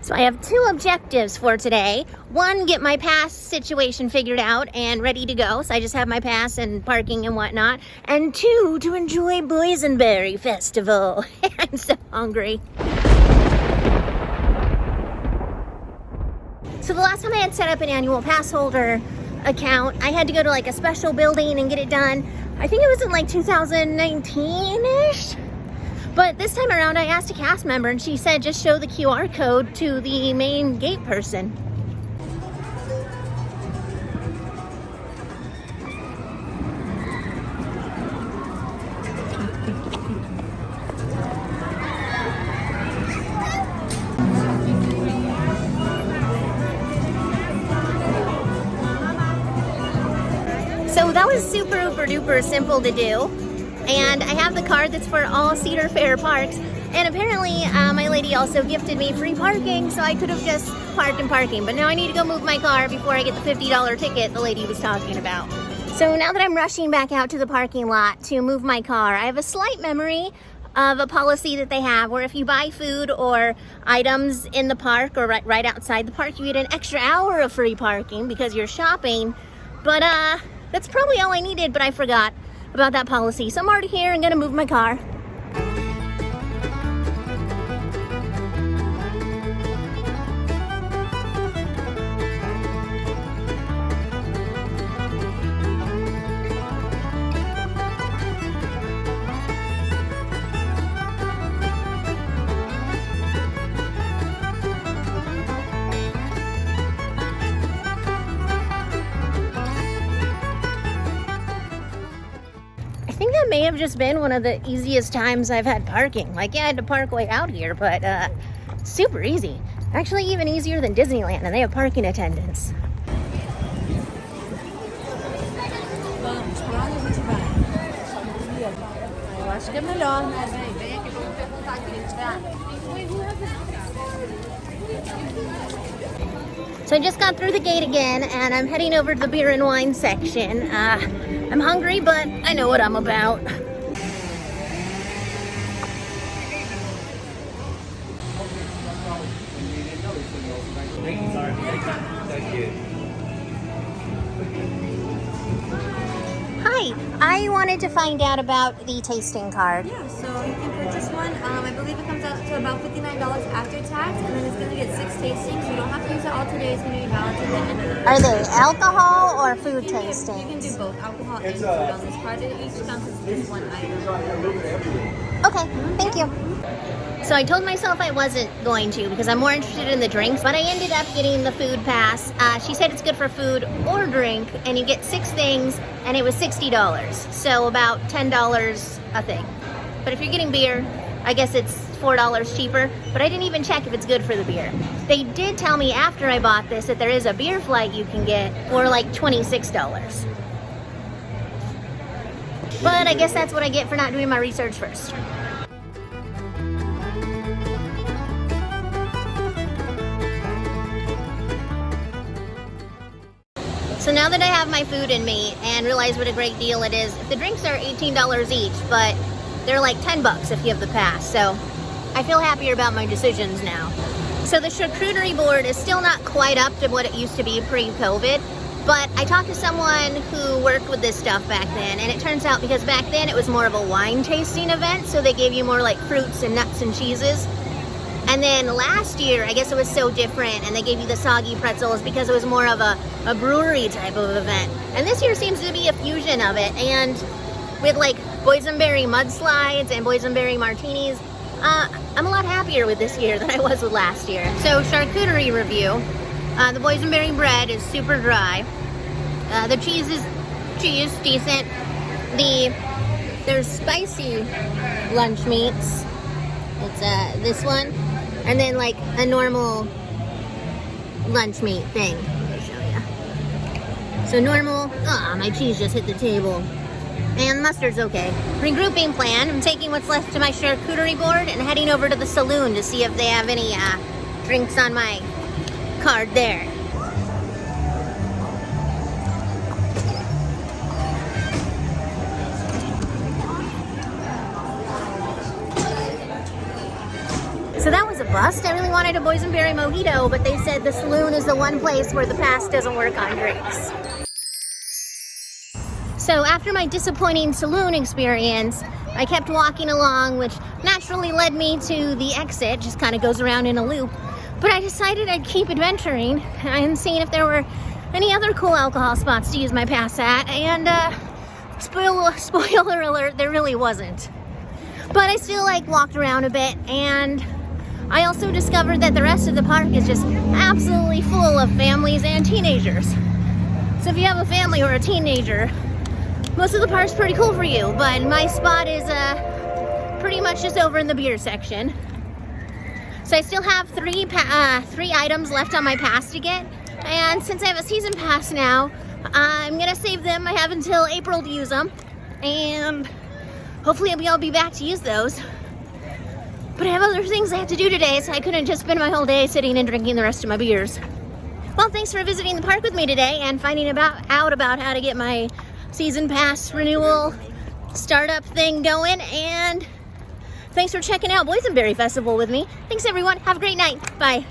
So I have two objectives for today. One, get my pass situation figured out and ready to go. So I just have my pass and parking and whatnot. And two, to enjoy Boysenberry Festival. I'm so hungry. So the last time I had set up an annual pass holder account, I had to go to like a special building and get it done. I think it was in like 2019-ish. But this time around, I asked a cast member and she said just show the QR code to the main gate person. So that was super duper simple to do. And I have the card that's for all Cedar Fair parks. And apparently my lady also gifted me free parking, so I could have just parked in parking. But now I need to go move my car before I get the $50 ticket the lady was talking about. So now that I'm rushing back out to the parking lot to move my car, I have a slight memory of a policy that they have where if you buy food or items in the park or right outside the park, you get an extra hour of free parking because you're shopping. But that's probably all I needed, but I forgot about that policy. So I'm already here and gonna move my car. I think that may have just been one of the easiest times I've had parking. Like, yeah, I had to park way out here, but super easy. Actually, even easier than Disneyland, and they have parking attendants. So I just got through the gate again, and I'm heading over to the beer and wine section. I'm hungry, but I know what I'm about. Hi, I wanted to find out about the tasting card. Yeah, so you can purchase one. I believe it comes out to about $59 after tax, and then it's going to get 6 tastings. So you don't have to use it all today. It's going to be valid to the end of the day. Are they alcohol or food tastings? You can do both alcohol and food on this card. It each counts as just one item. Okay, thank you. So I told myself I wasn't going to because I'm more interested in the drinks, but I ended up getting the food pass. She said it's good for food or drink, and you get 6 things, and it was $60. So about $10 a thing. But if you're getting beer, I guess it's $4 cheaper, but I didn't even check if it's good for the beer. They did tell me after I bought this that there is a beer flight you can get for like $26. But I guess that's what I get for not doing my research first. So now that I have my food in me and realize what a great deal it is, the drinks are $18 each, but they're like $10 if you have the pass. So I feel happier about my decisions now. So the charcuterie board is still not quite up to what it used to be pre-COVID, but I talked to someone who worked with this stuff back then, and it turns out because back then it was more of a wine tasting event, so they gave you more like fruits and nuts and cheeses. And then last year, I guess it was so different, and they gave you the soggy pretzels because it was more of a brewery type of event. And this year seems to be a fusion of it, and with like boysenberry mudslides and boysenberry martinis, I'm a lot happier with this year than I was with last year. So charcuterie review. The boysenberry bread is super dry. The cheese is decent. There's spicy lunch meats. It's this one. And then like a normal lunch meat thing. Let me show you. So normal, my cheese just hit the table. And the mustard's okay. Regrouping plan, I'm taking what's left to my charcuterie board and heading over to the saloon to see if they have any drinks on my card there. So that was a bust. I really wanted a Boysenberry mojito, but they said the saloon is the one place where the pass doesn't work on drinks. So after my disappointing saloon experience, I kept walking along, which naturally led me to the exit, just kind of goes around in a loop. But I decided I'd keep adventuring and seeing if there were any other cool alcohol spots to use my pass at, and spoiler alert, there really wasn't. But I still walked around a bit, and I also discovered that the rest of the park is just absolutely full of families and teenagers. So if you have a family or a teenager, most of the park's pretty cool for you, but my spot is pretty much just over in the beer section. So I still have three items left on my pass to get, and since I have a season pass now, I'm gonna save them. I have until April to use them, and hopefully I'll be back to use those. But I have other things I have to do today, so I couldn't just spend my whole day sitting and drinking the rest of my beers. Well, thanks for visiting the park with me today and finding out about how to get my season pass renewal startup thing going, and thanks for checking out Boysenberry Festival with me. Thanks everyone, have a great night, bye.